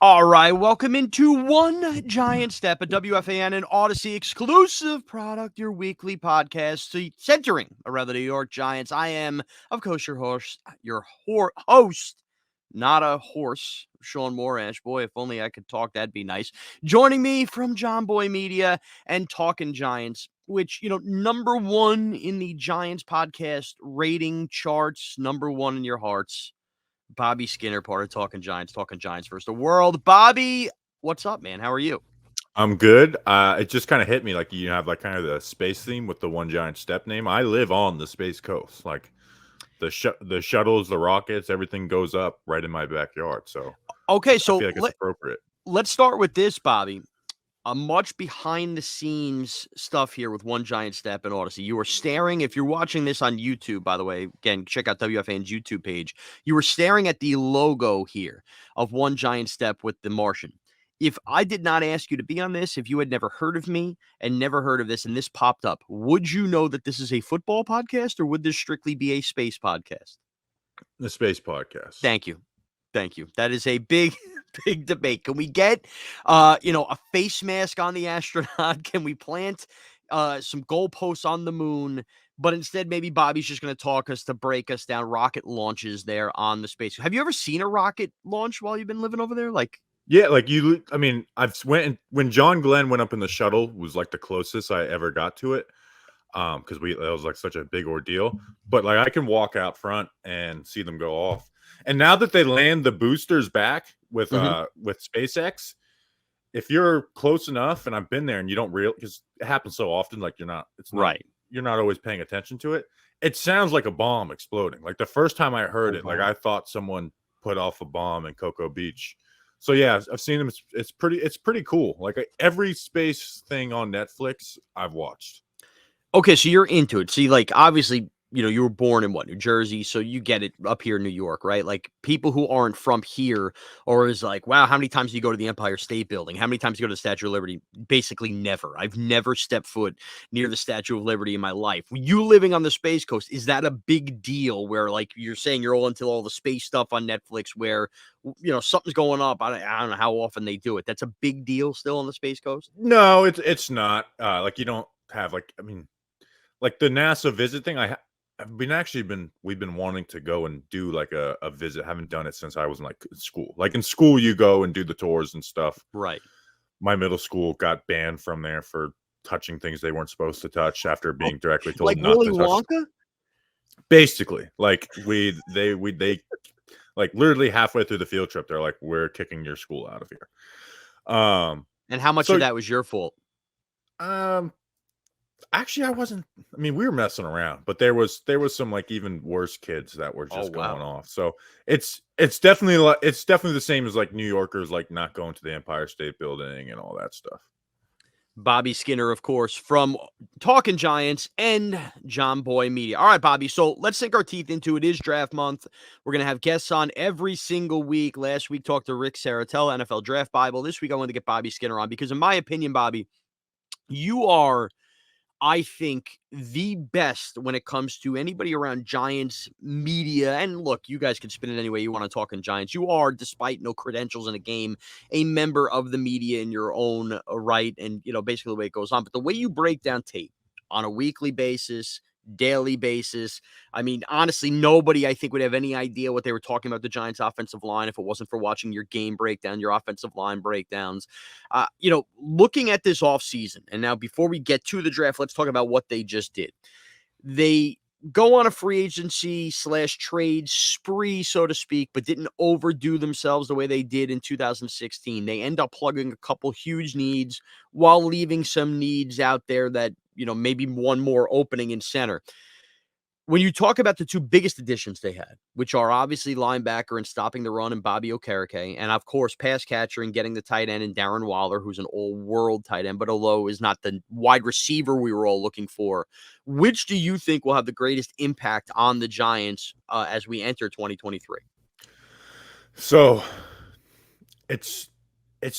All right, welcome into One Giant Step, a WFAN and Odyssey exclusive product, your weekly podcast centering around the New York Giants. I am, of course, your host, not a horse, Shaun Morash. Boy, if only I could talk, that'd be nice. Joining me from Jomboy Media and Talking Giants, which, number one in the Giants podcast rating charts, number one in your hearts. Bobby Skinner, part of Talking Giants versus the world. Bobby, what's up, man? How are you? I'm good. It just kind of hit me like you have like kind of the space theme with the One Giant Step name. I live on the Space Coast. Like the shuttles, the rockets, everything goes up right in my backyard. So Okay, I so feel like it's appropriate. let's start with this, Bobby. A much behind the scenes stuff here with One Giant Step and Odyssey. You were staring, if you're watching this on YouTube, by the way, again, check out WFAN's YouTube page. You were staring at the logo here of One Giant Step with the Martian. If I did not ask you to be on this, if you had never heard of me and never heard of this and this popped up, would you know that this is a football podcast or would this strictly be a space podcast? The Space Podcast. Thank you. Thank you. That is a big, big debate. Can we get, a face mask on the astronaut? Can we plant some goalposts on the moon? But instead, maybe Bobby's just going to talk us to break us down rocket launches there on the space. Have you ever seen a rocket launch while you've been living over there? Yeah, like I mean, when John Glenn went up in the shuttle was like the closest I ever got to it. Because that was like such a big ordeal. But like I can walk out front and see them go off. And now that they land the boosters back with SpaceX, if you're close enough, and I've been there, and you don't because it happens so often, like you're not always paying attention to it. It sounds like a bomb exploding. Like the first time I heard it, like I thought someone put off a bomb in Cocoa Beach. So yeah, I've seen them. It's pretty cool. Like every space thing on Netflix, I've watched. Okay, so you're into it. See, like, obviously, you were born in New Jersey, so you get it up here in New York, right? Like, people who aren't from here or is like, wow, how many times do you go to the Empire State Building? How many times do you go to the Statue of Liberty? Basically never. I've never stepped foot near the Statue of Liberty in my life. You living on the Space Coast, is that a big deal where, like, you're saying you're all into all the space stuff on Netflix where, something's going up? I don't know how often they do it. That's a big deal still on the Space Coast? No, it's not. Like you don't have like the NASA visit thing. We've been wanting to go and do like a visit. Haven't done it since I was in like school. Like in school, you go and do the tours and stuff. Right. My middle school got banned from there for touching things they weren't supposed to touch after being directly told like not Willy to touch. Wonka? Basically, like they like literally halfway through the field trip, they're like, "We're kicking your school out of here." And how much of that was your fault? Actually, I wasn't. I mean, we were messing around, but there was some like even worse kids that were just going off. So it's definitely the same as like New Yorkers like not going to the Empire State Building and all that stuff. Bobby Skinner, of course, from Talking Giants and Jomboy Media. All right, Bobby, so let's sink our teeth into it. It is draft month. We're going to have guests on every single week. Last week, talked to Rick Saratella, NFL Draft Bible. This week, I wanted to get Bobby Skinner on because, in my opinion, Bobby, you are, I think, the best when it comes to anybody around Giants media. And look, you guys can spin it any way you want to talk in Giants. You are, despite no credentials in a game, a member of the media in your own right. And, basically the way it goes on. But the way you break down tape on a weekly basis, daily basis. I mean, honestly, nobody, I think, would have any idea what they were talking about the Giants offensive line if it wasn't for watching your game breakdown, your offensive line breakdowns. Looking at this offseason, and now before we get to the draft, let's talk about what they just did. They go on a free agency / trade spree, so to speak, but didn't overdo themselves the way they did in 2016. They end up plugging a couple huge needs while leaving some needs out there that, maybe one more opening in center. When you talk about the two biggest additions they had, which are obviously linebacker and stopping the run and Bobby Okereke, and of course pass catcher and getting the tight end and Darren Waller, who's an all-world tight end, but although is not the wide receiver we were all looking for, which do you think will have the greatest impact on the Giants as we enter 2023? So it's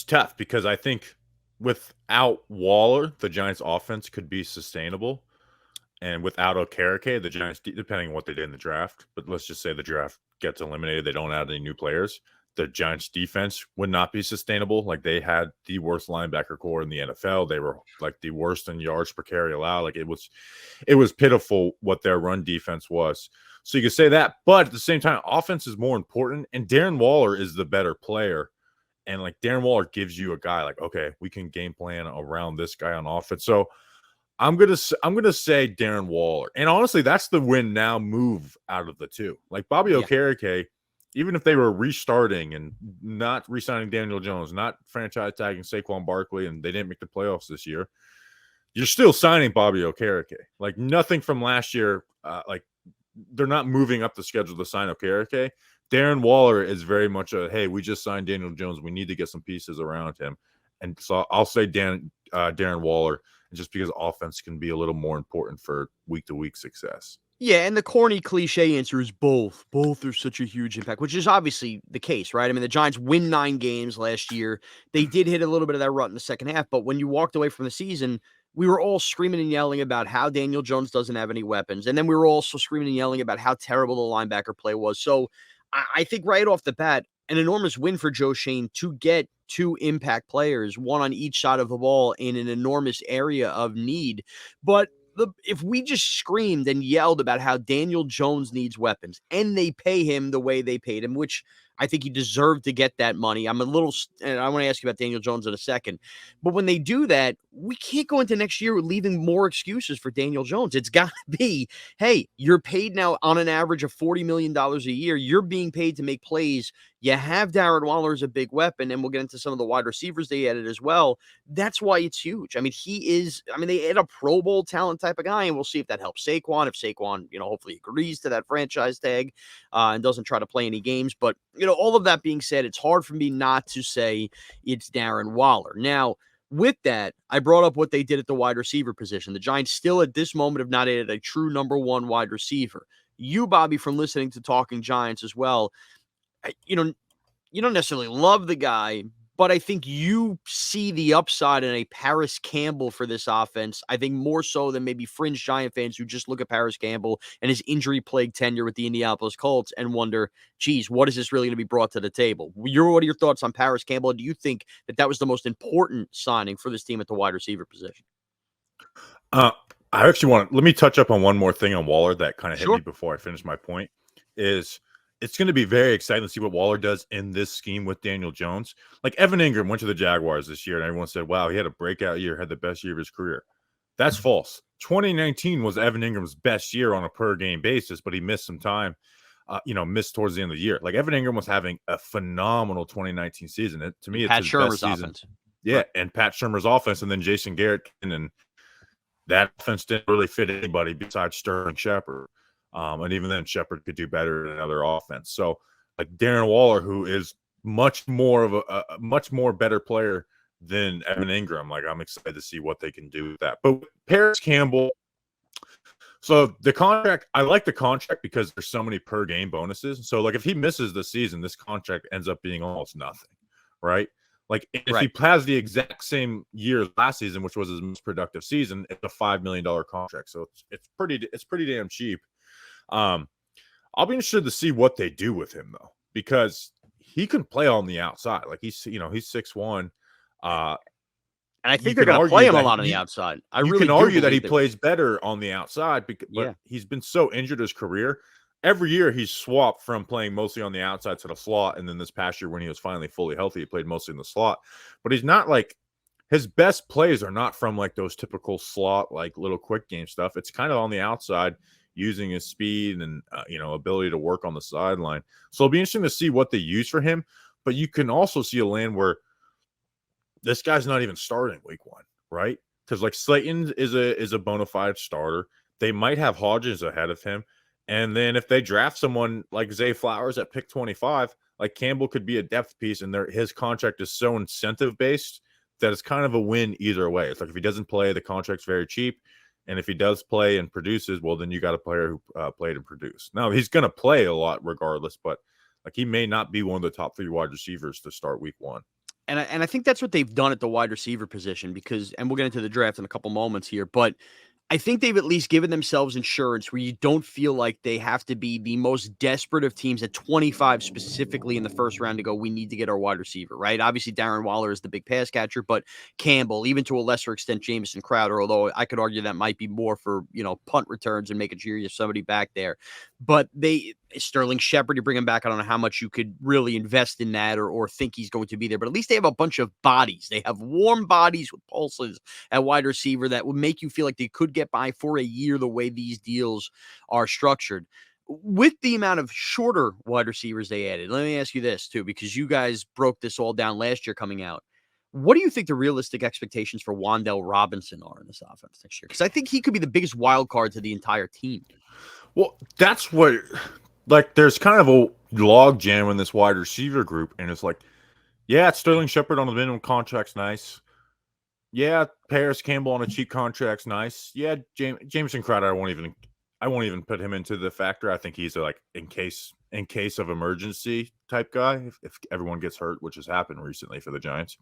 tough because I think without Waller, the Giants' offense could be sustainable. And without Okereke, the Giants, depending on what they did in the draft, but let's just say the draft gets eliminated, they don't add any new players, the Giants defense would not be sustainable. Like they had the worst linebacker core in the NFL. They were like the worst in yards per carry allowed. Like it was pitiful what their run defense was. So you could say that, but at the same time, offense is more important. And Darren Waller is the better player. And like Darren Waller gives you a guy like, okay, we can game plan around this guy on offense. So I'm gonna say Darren Waller. And honestly, that's the win now move out of the two. Like Bobby Okereke, even if they were restarting and not re-signing Daniel Jones, not franchise tagging Saquon Barkley, and they didn't make the playoffs this year, you're still signing Bobby Okereke. Like nothing from last year. Like they're not moving up the schedule to sign Okereke. Darren Waller is very much a, hey, we just signed Daniel Jones. We need to get some pieces around him. And so I'll say Darren Waller, just because offense can be a little more important for week-to-week success. Yeah, and the corny cliche answer is both. Both are such a huge impact, which is obviously the case, right? I mean, the Giants win 9 games last year. They did hit a little bit of that rut in the second half, but when you walked away from the season, we were all screaming and yelling about how Daniel Jones doesn't have any weapons. And then we were also screaming and yelling about how terrible the linebacker play was. So I think right off the bat, an enormous win for Joe Schoen to get 2 impact players, one on each side of the ball in an enormous area of need. But if we just screamed and yelled about how Daniel Jones needs weapons and they pay him the way they paid him, which I think he deserved to get that money. And I want to ask you about Daniel Jones in a second. But when they do that, we can't go into next year leaving more excuses for Daniel Jones. It's got to be, hey, you're paid now on an average of $40 million a year. You're being paid to make plays. You have Darren Waller as a big weapon, and we'll get into some of the wide receivers they added as well. That's why it's huge. I mean, they add a Pro Bowl talent type of guy, and we'll see if that helps Saquon. If Saquon, hopefully agrees to that franchise tag and doesn't try to play any games. But, all of that being said, it's hard for me not to say it's Darren Waller. Now, with that, I brought up what they did at the wide receiver position. The Giants still at this moment have not added a true number 1 wide receiver. You, Bobby, from listening to Talking Giants as well, you don't necessarily love the guy, but I think you see the upside in a Paris Campbell for this offense. I think more so than maybe fringe Giant fans who just look at Paris Campbell and his injury-plagued tenure with the Indianapolis Colts and wonder, geez, what is this really going to be brought to the table? What are your thoughts on Paris Campbell? Do you think that was the most important signing for this team at the wide receiver position? I actually let me touch up on one more thing on Waller that kind of hit me before I finish my point. It's going to be very exciting to see what Waller does in this scheme with Daniel Jones. Like Evan Ingram went to the Jaguars this year, and everyone said, wow, he had a breakout year, had the best year of his career. That's false. 2019 was Evan Ingram's best year on a per-game basis, but he missed some time, missed towards the end of the year. Like Evan Ingram was having a phenomenal 2019 season. To me, it's his best season. Offense. Yeah, right. And Pat Shermer's offense, and then Jason Garrett, and that offense didn't really fit anybody besides Sterling Shepard. And even then, Shepard could do better in another offense. So, like Darren Waller, who is much more of a much more better player than Evan Ingram, like I'm excited to see what they can do with that. But Paris Campbell, so the contract, I like the contract because there's so many per game bonuses. So, like if he misses the season, this contract ends up being almost nothing, right? Like if he has the exact same year as last season, which was his most productive season, it's a $5 million contract. So it's pretty damn cheap. I'll be interested to see what they do with him though, because he can play on the outside. Like he's 6'1". And I think they're going to play him a lot on the outside. You can argue that he plays better on the outside, but he's been so injured his career. Every year he's swapped from playing mostly on the outside to the slot, and then this past year when he was finally fully healthy, he played mostly in the slot. But he's not like his best plays are not from like those typical slot like little quick game stuff. It's kind of on the outside, using his speed and ability to work on the sideline. So it'll be interesting to see what they use for him. But you can also see a land where this guy's not even starting week 1, right? Because like Slayton is a bona fide starter. They might have Hodges ahead of him. And then if they draft someone like Zay Flowers at pick 25, like Campbell could be a depth piece, and his contract is so incentive based that it's kind of a win either way. It's like if he doesn't play, the contract's very cheap. And if he does play and produces, well, then you got a player who played and produced. Now, he's going to play a lot regardless, but like he may not be one of the top 3 wide receivers to start week 1. And I think that's what they've done at the wide receiver position and we'll get into the draft in a couple moments here, but I think they've at least given themselves insurance where you don't feel like they have to be the most desperate of teams at 25 specifically in the first round to go, we need to get our wide receiver, right? Obviously, Darren Waller is the big pass catcher, but Campbell, even to a lesser extent, Jamison Crowder, although I could argue that might be more for, punt returns and making sure you have somebody back there. But Sterling Shepard, you bring him back. I don't know how much you could really invest in that or think he's going to be there, but at least they have a bunch of bodies. They have warm bodies with pulses at wide receiver that would make you feel like they could get by for a year the way these deals are structured. With the amount of shorter wide receivers they added, let me ask you this too, because you guys broke this all down last year coming out. What do you think the realistic expectations for Wan'Dale Robinson are in this offense next year? Because I think he could be the biggest wild card to the entire team. Well, that's what, like, there's kind of a log jam in this wide receiver group, and it's like, yeah, it's Sterling Shepard on the minimum contract's nice. Yeah, Paris Campbell on a cheap contract's nice. Yeah, Jameson Crowder, I won't even put him into the factor. I think he's like in case of emergency type guy if everyone gets hurt, which has happened recently for the Giants.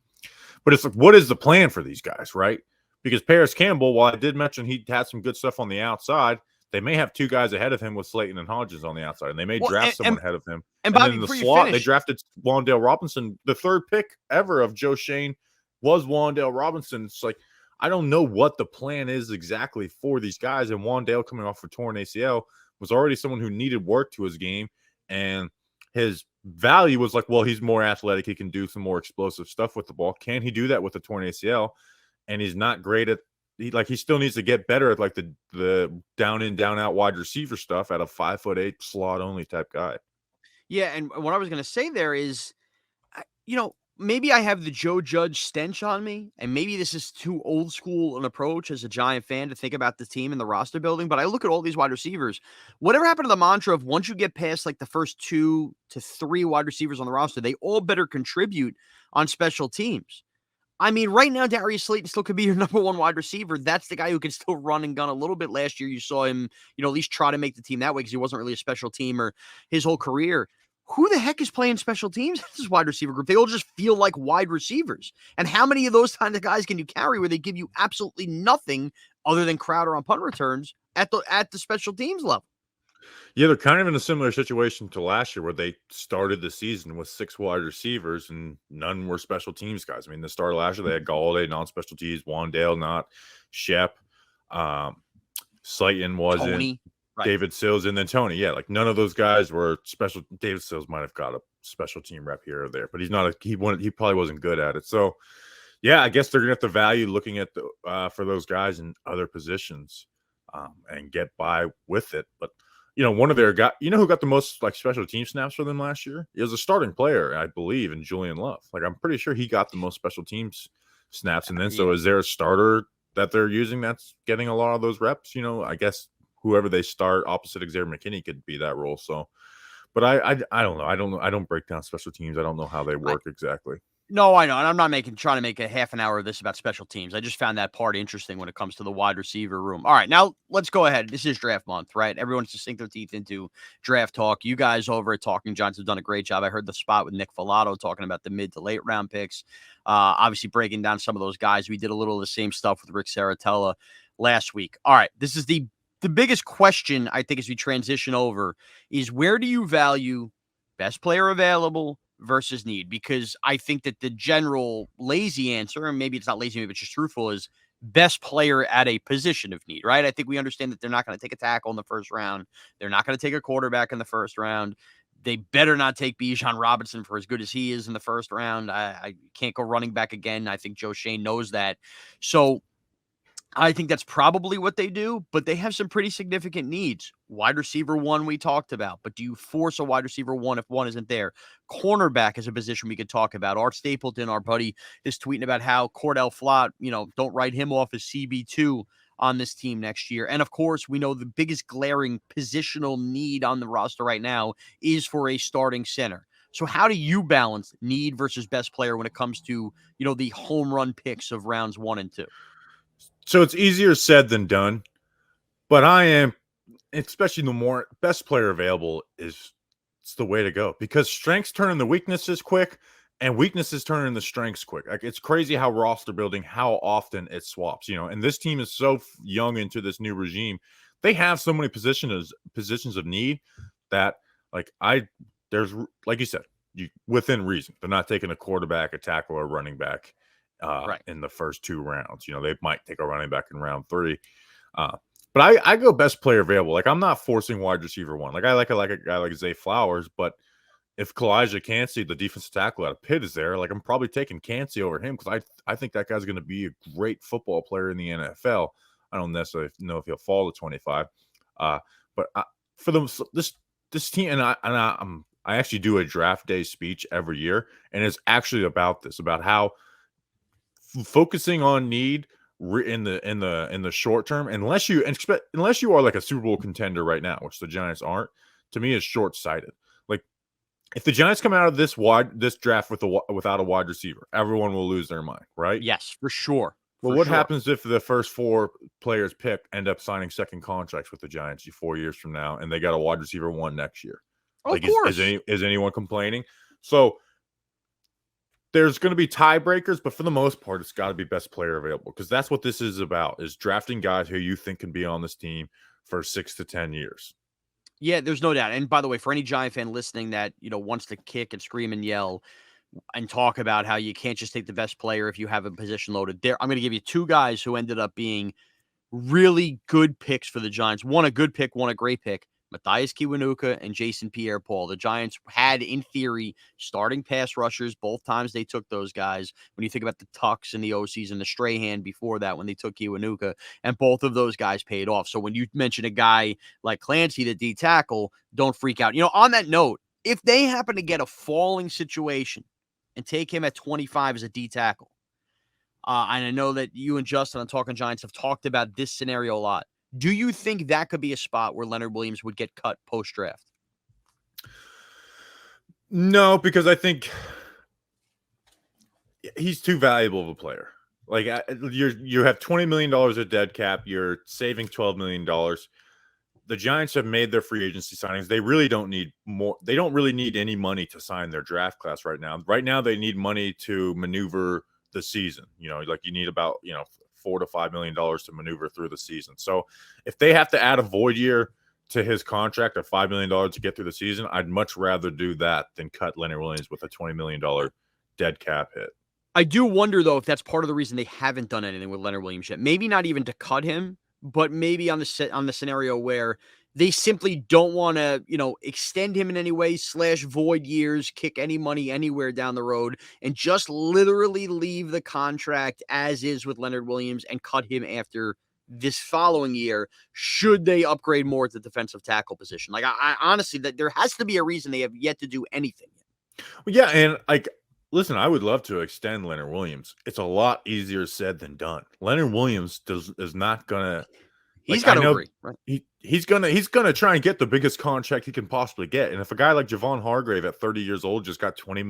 But it's like, what is the plan for these guys, right? Because Paris Campbell, while I did mention he had some good stuff on the outside, they may have two guys ahead of him with Slayton and Hodges on the outside, and they may draft someone ahead of him. And Bobby, then in the slot, they drafted Wan'Dale Robinson. The third pick ever of Joe Shane was Wan'Dale Robinson. It's like, I don't know what the plan is exactly for these guys. And Wan'Dale, coming off a torn ACL, was already someone who needed work to his game. And his value was like, well, he's more athletic. He can do some more explosive stuff with the ball. Can he do that with a torn ACL? And he's not great at he still needs to get better at like the down in, down out wide receiver stuff at a 5'8" slot only type guy. Yeah, and what I was going to say there is, maybe I have the Joe Judge stench on me, and maybe this is too old school an approach as a Giant fan to think about the team and the roster building, but I look at all these wide receivers. Whatever happened to the mantra of once you get past like the first 2 to 3 wide receivers on the roster, they all better contribute on special teams. I mean, right now, Darius Slayton still could be your number 1 wide receiver. That's the guy who can still run and gun a little bit. Last year, you saw him, at least try to make the team that way because he wasn't really a special teamer his whole career. Who the heck is playing special teams in this wide receiver group? They all just feel like wide receivers. And how many of those kind of guys can you carry where they give you absolutely nothing other than Crowder on punt returns at the special teams level? Yeah, they're kind of in a similar situation to last year where they started the season with 6 wide receivers and none were special teams guys. I mean, the start of last year, they had Galladay, non-special teams, Wan'Dale, not Shep. Slayton wasn't. Tony. Right. David Sills, and then Tony. Yeah, like none of those guys were special. David Sills might have got a special team rep here or there, but he's not. He probably wasn't good at it. So, yeah, I guess they're gonna have to value looking at the for those guys in other positions, and get by with it. But one of their guys, who got the most like special team snaps for them last year? He was a starting player, I believe, in Julian Love. Like I'm pretty sure he got the most special teams snaps. And then so is there a starter that they're using that's getting a lot of those reps? I guess whoever they start opposite Xavier McKinney could be that role. So, but I don't know. I don't break down special teams. I don't know how they work exactly. No, I know. And I'm not trying to make a half an hour of this about special teams. I just found that part interesting when it comes to the wide receiver room. All right, now let's go ahead. This is draft month, right? Everyone's to sink their teeth into draft talk. You guys over at Talking Giants have done a great job. I heard the spot with Nick Filato talking about the mid to late round picks. Obviously breaking down some of those guys. We did a little of the same stuff with Rick Saratella last week. All right, this is the biggest question, I think, as we transition over is where do you value best player available versus need? Because I think that the general lazy answer, and maybe it's not lazy, maybe it's just truthful, is best player at a position of need, right? I think we understand that they're not going to take a tackle in the first round. They're not going to take a quarterback in the first round. They better not take Bijan Robinson for as good as he is in the first round. I can't go running back again. I think Joe Shane knows that. So I think that's probably what they do, but they have some pretty significant needs. Wide receiver 1 we talked about, but do you force a wide receiver 1 if 1 isn't there? Cornerback is a position we could talk about. Art Stapleton, our buddy, is tweeting about how Cordell Flott, don't write him off as CB2 on this team next year. And of course, we know the biggest glaring positional need on the roster right now is for a starting center. So how do you balance need versus best player when it comes to, the home run picks of rounds 1 and 2? So it's easier said than done, but especially the more best player available it's the way to go because strengths turn into weaknesses quick and weaknesses turn into strengths quick. Like, it's crazy how roster building, how often it swaps, and this team is so young into this new regime. They have so many positions of need that, there's, like you said, within reason, they're not taking a quarterback, a tackle, or a running back Right. in the first 2 rounds. They might take a running back in round 3. But I go best player available. Like, I'm not forcing wide receiver 1. Like, I like a guy like Zay Flowers, but if Kalijah Cansey, the defensive tackle out of Pitt, is there, like, I'm probably taking Cansey over him because I think that guy's going to be a great football player in the NFL. I don't necessarily know if he'll fall to 25, but for this team, and I actually do a draft day speech every year, and it's actually about how focusing on need in the short term, unless you are like a Super Bowl contender right now, which the Giants aren't, to me is short sighted. Like, if the Giants come out of this draft without a wide receiver, everyone will lose their mind, right? Yes, for sure. Well, what happens if the first 4 players picked end up signing second contracts with the Giants 4 years from now, and they got a wide receiver 1 next year? Of course. Is anyone complaining? So there's going to be tiebreakers, but for the most part, it's got to be best player available, because that's what this is about, is drafting guys who you think can be on this team for 6 to 10 years. Yeah, there's no doubt. And by the way, for any Giant fan listening that, wants to kick and scream and yell and talk about how you can't just take the best player if you have a position loaded, I'm going to give you 2 guys who ended up being really good picks for the Giants. One a good pick, one a great pick. Matthias Kiwanuka and Jason Pierre-Paul. The Giants had, in theory, starting pass rushers both times they took those guys. When you think about the Tucks in the O-season, the Strahan before that when they took Kiwanuka, and both of those guys paid off. So when you mention a guy like Clancy, the D tackle, don't freak out. On that note, if they happen to get a falling situation and take him at 25 as a D tackle, and I know that you and Justin on Talking Giants have talked about this scenario a lot. Do you think that could be a spot where Leonard Williams would get cut post-draft? No, because I think he's too valuable of a player. Like, you have $20 million of dead cap. You're saving $12 million. The Giants have made their free agency signings. They really don't need more. They don't really need any money to sign their draft class right now. Right now, they need money to maneuver the season. Like, you need about, $4 to $5 million to maneuver through the season. So if they have to add a void year to his contract of $5 million to get through the season, I'd much rather do that than cut Leonard Williams with a $20 million dead cap hit. I do wonder, though, if that's part of the reason they haven't done anything with Leonard Williams yet. Maybe not even to cut him, but maybe on the scenario where they simply don't want to, extend him in any way, / void years, kick any money anywhere down the road, and just literally leave the contract as is with Leonard Williams and cut him after this following year, should they upgrade more to the defensive tackle position. Like, I honestly, that there has to be a reason they have yet to do anything. Well, yeah, and listen, I would love to extend Leonard Williams. It's a lot easier said than done. Leonard Williams is not gonna. He's got to agree, right? He's gonna try and get the biggest contract he can possibly get. And if a guy like Javon Hargrave at 30 years old just got $21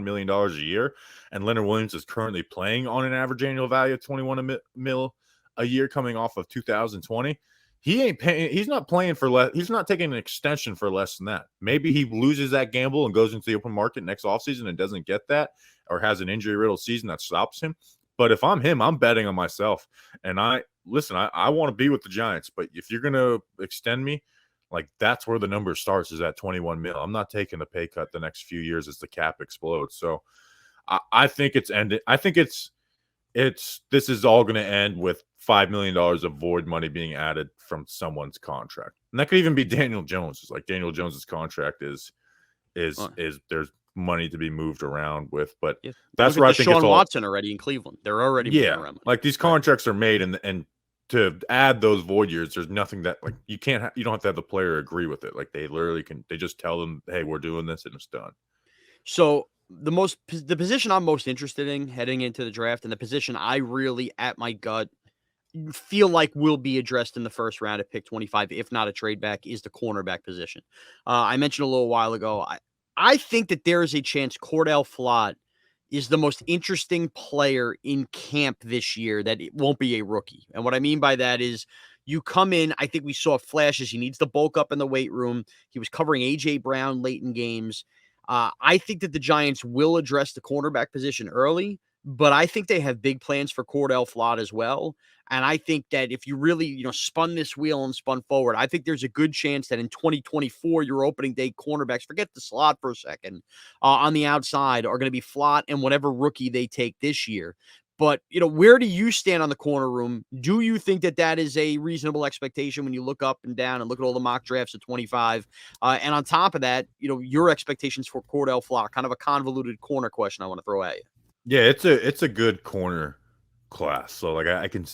million a year, and Leonard Williams is currently playing on an average annual value of 21 mil a year coming off of 2020, he ain't paying. He's not playing for less. He's not taking an extension for less than that. Maybe he loses that gamble and goes into the open market next offseason and doesn't get that, or has an injury-riddled season that stops him. But if I'm him, I'm betting on myself. And I want to be with the Giants, but if you're going to extend me, like, that's where the number starts, is at 21 mil. I'm not taking a pay cut the next few years as the cap explodes. So I think it's ended. I think this is all going to end with $5 million of void money being added from someone's contract. And that could even be Daniel Jones. Like, Daniel Jones's contract is there's money to be moved around with, but that's where I think Shaun it's all. Watson already in Cleveland. They're already moving around. Like, these contracts are made, and to add those void years, there's nothing that, like, you don't have to have the player agree with it. Like, they literally they just tell them, hey, we're doing this, and it's done. So the position I'm most interested in heading into the draft, and the position I really, at my gut, feel like will be addressed in the first round at pick 25, if not a trade back, is the cornerback position. I mentioned a little while ago, I think that there is a chance Cordell Flott is the most interesting player in camp this year, that it won't be a rookie. And what I mean by that is, you come in, I think we saw flashes. He needs to bulk up in the weight room. He was covering A.J. Brown late in games. I think that the Giants will address the cornerback position early, but I think they have big plans for Cordell Flott as well. And I think that if you really, spun this wheel and spun forward, I think there's a good chance that in 2024, your opening day cornerbacks, forget the slot for a second, on the outside are going to be Flott and whatever rookie they take this year. But, where do you stand on the corner room? Do you think that that is a reasonable expectation when you look up and down and look at all the mock drafts at 25? And on top of that, your expectations for Cordell Flott, kind of a convoluted corner question I want to throw at you. Yeah, it's a good corner class. So like I can,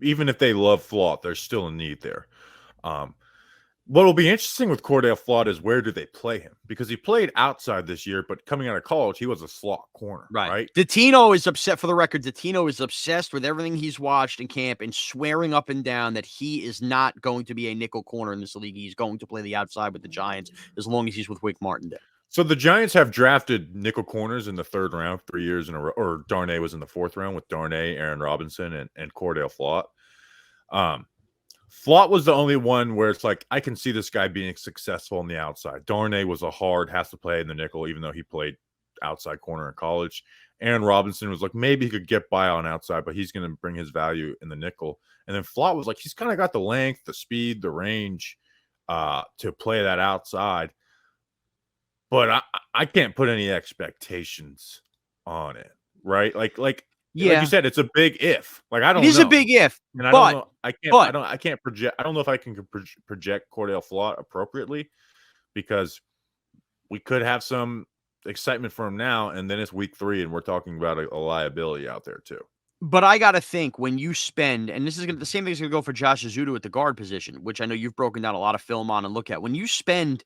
even if they love Flott, there's still a need there. What will be interesting with Cordell Flott is where do they play him? Because he played outside this year, but coming out of college, he was a slot corner, right? Dottino is upset, for the record. Dottino is obsessed with everything he's watched in camp and swearing up and down that he is not going to be a nickel corner in this league. He's going to play the outside with the Giants as long as he's with Wink Martindale. So the Giants have drafted nickel corners in the 3rd round 3 years in a row, or Darnay was in the 4th round with Darnay, Aaron Robinson, and Cordell Flott. Flott was the only one where it's like, I can see this guy being successful on the outside. Darnay was has to play in the nickel, even though he played outside corner in college. Aaron Robinson was like, maybe he could get by on outside, but he's going to bring his value in the nickel. And then Flott was like, he's kind of got the length, the speed, the range to play that outside. But I can't put any expectations on it, right? Like you said, it's a big if. Like I don't know. It is a big if, and I don't know. I can't project. I don't know if I can project Cordell Flott appropriately because we could have some excitement for him now, and then it's week 3, and we're talking about a liability out there too. But I got to think when you spend, and this is the same thing is going to go for Josh Azudu at the guard position, which I know you've broken down a lot of film on and look at. When you spend,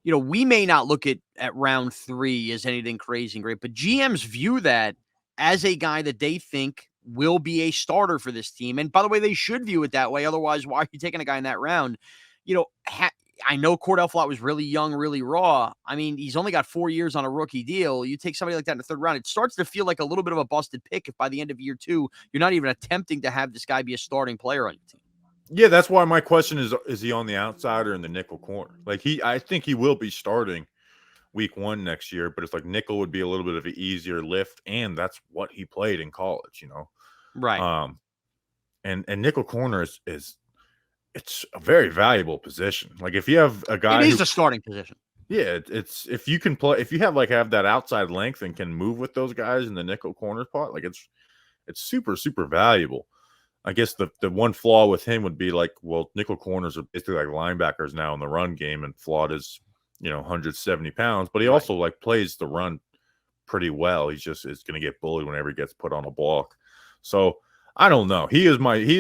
we may not look at round 3 as anything crazy and great, but GMs view that as a guy that they think will be a starter for this team. And by the way, they should view it that way. Otherwise, why are you taking a guy in that round? I know Cordell Flott was really young, really raw. I mean, he's only got 4 years on a rookie deal. You take somebody like that in the 3rd round, it starts to feel like a little bit of a busted pick if by the end of year 2, you're not even attempting to have this guy be a starting player on your team. Yeah, that's why my question is he on the outside or in the nickel corner? Like I think he will be starting week 1 next year, but it's like nickel would be a little bit of an easier lift, and that's what he played in college, Right. And nickel corner is it's a very valuable position. Like if you have a guy, it is a starting position. Yeah, it's if you can play, if you have that outside length and can move with those guys in the nickel corner spot, like it's super valuable. I guess the one flaw with him would be like, well, nickel corners are basically like linebackers now in the run game, and Flott is 170 pounds, but he also like plays the run pretty well. He's going to get bullied whenever he gets put on a block. So I don't know. He's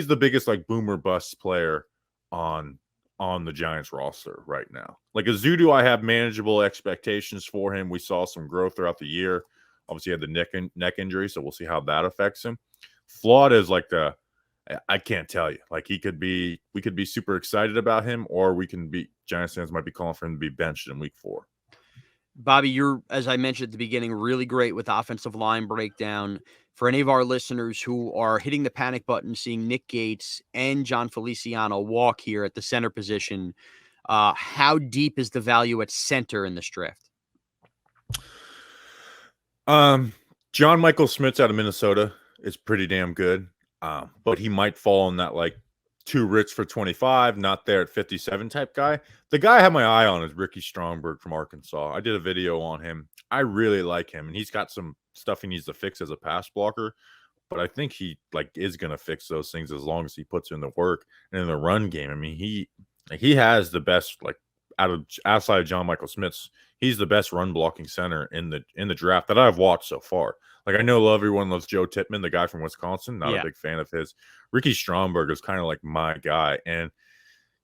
the biggest like boomer bust player on the Giants roster right now. Like Azudu, I have manageable expectations for him. We saw some growth throughout the year. Obviously, he had the neck injury, so we'll see how that affects him. Flott is like I can't tell you. Like we could be super excited about him, or Giants fans might be calling for him to be benched in week 4. Bobby, you're, as I mentioned at the beginning, really great with offensive line breakdown. For any of our listeners who are hitting the panic button, seeing Nick Gates and John Feliciano walk here at the center position, how deep is the value at center in this draft? John Michael Schmitz out of Minnesota is pretty damn good, but he might fall on that like too rich for 25, not there at 57 type guy. The guy I have my eye on is Ricky Stromberg from Arkansas. I did a video on him. I really like him, and he's got some stuff he needs to fix as a pass blocker, but I think he is going to fix those things as long as he puts in the work. And in the run game, I mean, he has the best, like outside of John Michael Schmitz, he's the best run blocking center in the draft that I've watched so far. Like I know everyone loves Joe Tippmann, the guy from Wisconsin. Not a big fan of his. Ricky Stromberg is kind of like my guy, and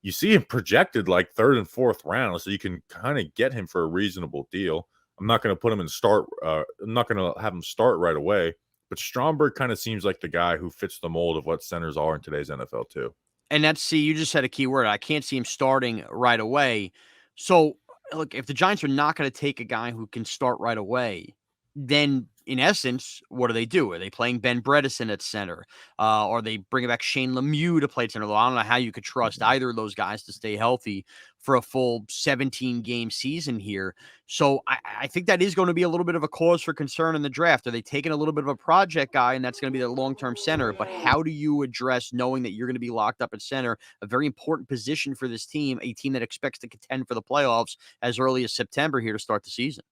you see him projected like 3rd and 4th round, so you can kind of get him for a reasonable deal. I'm not going to put him in start. I'm not going to have him start right away, but Stromberg kind of seems like the guy who fits the mold of what centers are in today's NFL too. And you just said a key word. I can't see him starting right away. So look, if the Giants are not going to take a guy who can start right away, then in essence, what do? Are they playing Ben Bredesen at center? Or they bringing back Shane Lemieux to play center? I don't know how you could trust either of those guys to stay healthy for a full 17-game season here. So I think that is going to be a little bit of a cause for concern in the draft. Are they taking a little bit of a project guy, and that's going to be their long-term center? But how do you address knowing that you're going to be locked up at center, a very important position for this team, a team that expects to contend for the playoffs as early as September here to start the season?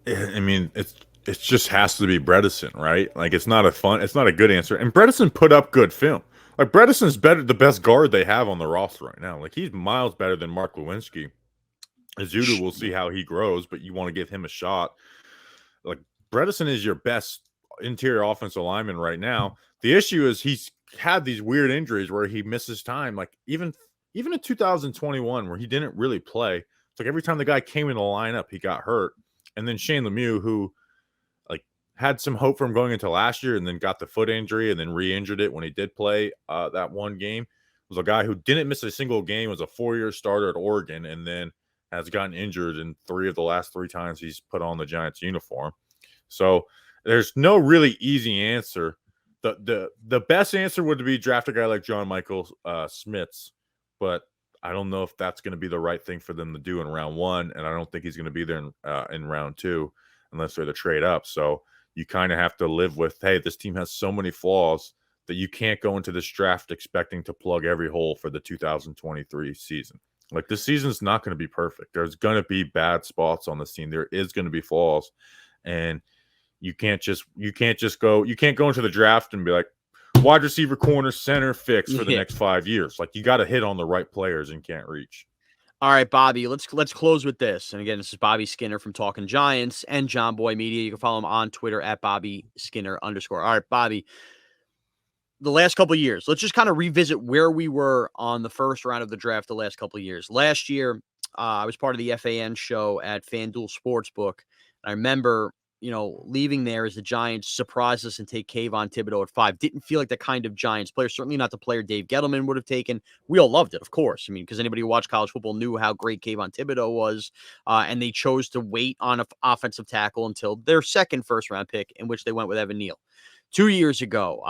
I mean, it just has to be Bredesen, right? Like it's not a good answer. And Bredesen put up good film. Like Bredesen's the best guard they have on the roster right now. Like he's miles better than Mark Lewinsky. Azudu, we'll see how he grows, but you want to give him a shot. Like Bredesen is your best interior offensive lineman right now. The issue is he's had these weird injuries where he misses time. Like even in 2021, where he didn't really play. It's like every time the guy came in the lineup, he got hurt. And then Shane Lemieux, who like had some hope from going into last year and then got the foot injury and then re-injured it when he did play that one game, was a guy who didn't miss a single game, was a 4-year starter at Oregon, and then has gotten injured in 3 of the last 3 times he's put on the Giants uniform. So there's no really easy answer. The best answer would be draft a guy like John Michael Schmitz, but I don't know if that's going to be the right thing for them to do in round 1, and I don't think he's going to be there in round 2 unless they're the trade up. So you kind of have to live with, hey, this team has so many flaws that you can't go into this draft expecting to plug every hole for the 2023 season. Like this season's not going to be perfect. There's going to be bad spots on this team. There is going to be flaws, and you can't go into the draft and be like wide receiver, corner, center fix for the next 5 years. Like you got to hit on the right players and can't reach. All right, Bobby, let's close with this. And again, this is Bobby Skinner from Talking Giants and Jomboy Media. You can follow him on Twitter at @BobbySkinner_. All right, Bobby, the last couple of years, let's just kind of revisit where we were on the first round of the draft the last couple of years. Last year, I was part of the FAN show at FanDuel Sportsbook. I remember, leaving there as the Giants surprised us and take Kayvon Thibodeau at 5. Didn't feel like the kind of Giants player, certainly not the player Dave Gettleman would have taken. We all loved it, of course. I mean, because anybody who watched college football knew how great Kayvon Thibodeau was, and they chose to wait on an offensive tackle until their second first-round pick, in which they went with Evan Neal. 2 years ago,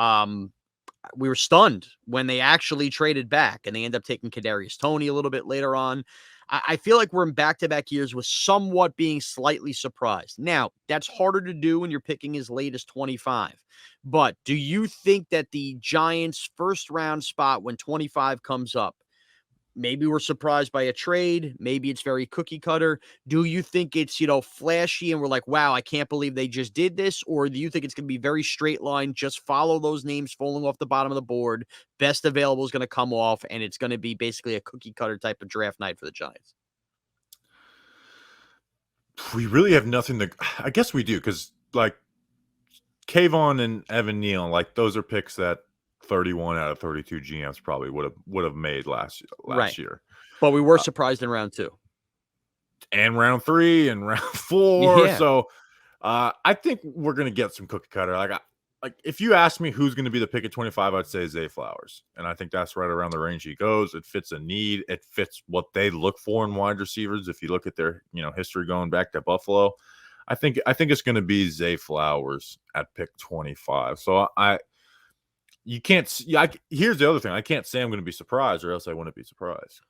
we were stunned when they actually traded back, and they ended up taking Kadarius Toney a little bit later on. I feel like we're in back-to-back years with somewhat being slightly surprised. Now, that's harder to do when you're picking as late as 25. But do you think that the Giants' first-round spot when 25 comes up, maybe we're surprised by a trade, maybe it's very cookie-cutter. Do you think it's, flashy and we're like, wow, I can't believe they just did this? Or do you think it's going to be very straight line, just follow those names falling off the bottom of the board, best available is going to come off, and it's going to be basically a cookie-cutter type of draft night for the Giants? We really have nothing to – I guess we do because, like, Kayvon and Evan Neal, like, those are picks that 31 out of 32 GMs probably would have made last year. But we were surprised in round 2. And round 3 and round 4. Yeah. So I think we're going to get some cookie cutter. Like if you ask me who's going to be the pick at 25, I'd say Zay Flowers. And I think that's right around the range he goes. It fits a need. It fits what they look for in wide receivers. If you look at their, history going back to Buffalo, I think it's going to be Zay Flowers at pick 25. So here's the other thing. I can't say I'm going to be surprised or else I wouldn't be surprised.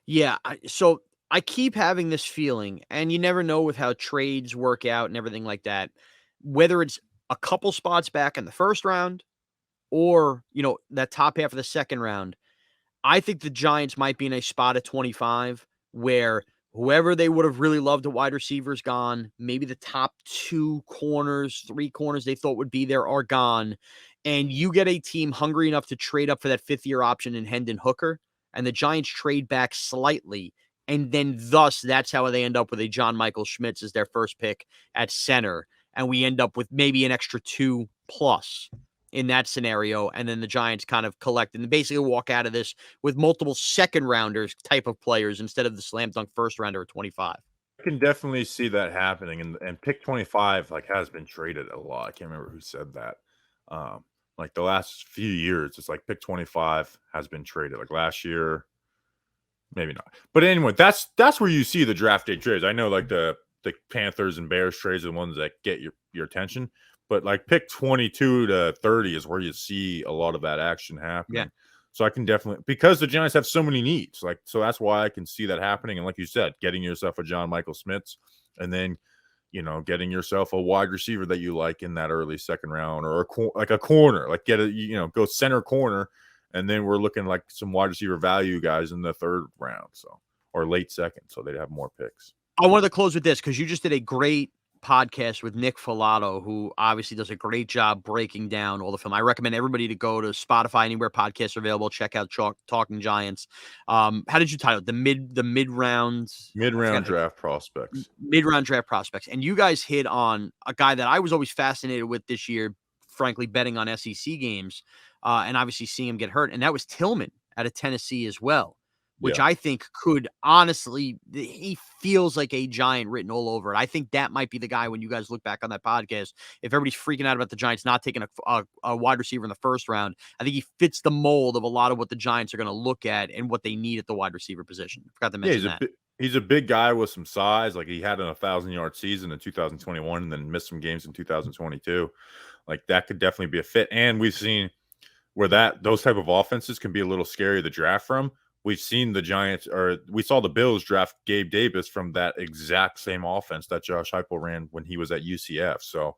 Yeah. So I keep having this feeling, and you never know with how trades work out and everything like that, whether it's a couple spots back in the first round or, that top half of the second round. I think the Giants might be in a spot at 25 where whoever they would have really loved a wide receiver is gone. Maybe the top 2 corners, 3 corners they thought would be there are gone. And you get a team hungry enough to trade up for that 5th-year option in Hendon Hooker, and the Giants trade back slightly. And then thus that's how they end up with a John Michael Schmitz as their first pick at center. And we end up with maybe an extra 2+ in that scenario. And then the Giants kind of collect and basically walk out of this with multiple second rounders type of players instead of the slam dunk first rounder at 25. I can definitely see that happening. And pick 25 has been traded a lot. I can't remember who said that. Like the last few years, it's like pick 25 has been traded. Like last year, maybe not. But anyway, that's where you see the draft day trades. I know like the Panthers and Bears trades are the ones that get your attention. But like pick 22 to 30 is where you see a lot of that action happening. Yeah. So I can definitely, because the Giants have so many needs, so that's why I can see that happening. And like you said, getting yourself a John Michael Schmitz and then, getting yourself a wide receiver that you like in that early second round, or a corner, like go center corner. And then we're looking like some wide receiver value guys in the third round. Or late second. So they'd have more picks. I wanted to close with this because you just did a great podcast with Nick Filato, who obviously does a great job breaking down all the film. I recommend everybody to go to Spotify, anywhere podcasts are available. Check out Talking Giants. How did you title it? The mid-round Draft prospects. Mid-round draft prospects. And you guys hit on a guy that I was always fascinated with this year, frankly, betting on SEC games, and obviously seeing him get hurt. And that was Tillman out of Tennessee as well, which I think could honestly, he feels like a Giant written all over it. I think that might be the guy when you guys look back on that podcast, if everybody's freaking out about the Giants not taking a wide receiver in the first round, I think he fits the mold of a lot of what the Giants are going to look at and what they need at the wide receiver position. I forgot to mention that. He's a big guy with some size. Like, he had an 1,000-yard season in 2021 and then missed some games in 2022. Like, that could definitely be a fit. And we've seen where those type of offenses can be a little scary to draft from. We've seen the Giants, or we saw the Bills draft Gabe Davis from that exact same offense that Josh Heupel ran when he was at UCF. So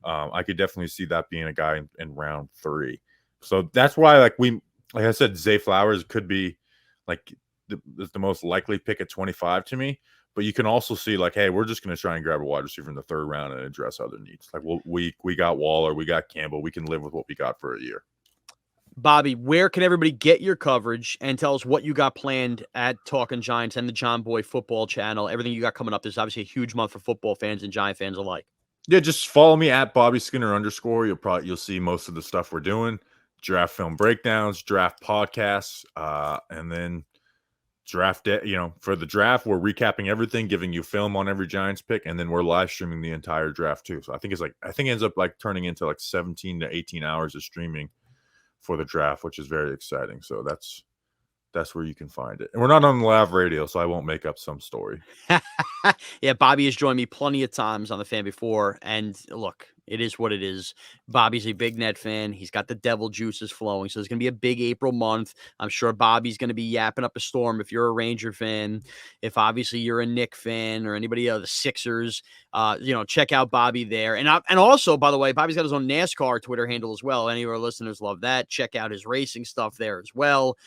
I could definitely see that being a guy in round 3. So that's why, like I said, Zay Flowers could be like the most likely pick at 25 to me. But you can also see, like, hey, we're just going to try and grab a wide receiver in the third round and address other needs. Like, we got Waller, we got Campbell, we can live with what we got for a year. Bobby, where can everybody get your coverage, and tell us what you got planned at Talking Giants and the Jomboy football channel, everything you got coming up? This is obviously a huge month for football fans and Giant fans alike. Yeah, just follow me at Bobby Skinner _. You'll see most of the stuff we're doing, draft film breakdowns, draft podcasts, and then draft day. For the draft, we're recapping everything, giving you film on every Giants pick, and then we're live streaming the entire draft too. So I think it ends up like turning into like 17 to 18 hours of streaming for the draft, which is very exciting. So that's where you can find it. And we're not on live radio, so I won't make up some story. Yeah, Bobby has joined me plenty of times on the fan before, and look, it is what it is. Bobby's a big Net fan. He's got the devil juices flowing, so there's going to be a big April month. I'm sure Bobby's going to be yapping up a storm if you're a Ranger fan. If obviously you're a Knick fan or anybody else, the Sixers, check out Bobby there. And also, by the way, Bobby's got his own NASCAR Twitter handle as well. Any of our listeners love that. Check out his racing stuff there as well.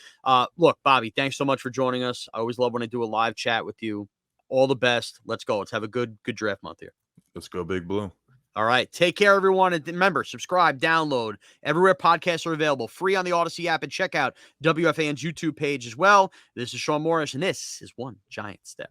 Look, Bobby, thanks so much for joining us. I always love when I do a live chat with you. All the best. Let's go. Let's have a good draft month here. Let's go Big Blue. All right. Take care, everyone. And remember, subscribe, download everywhere podcasts are available, free on the Odyssey app, and check out WFAN's YouTube page as well. This is Shaun Morash, and this is One Giant Step.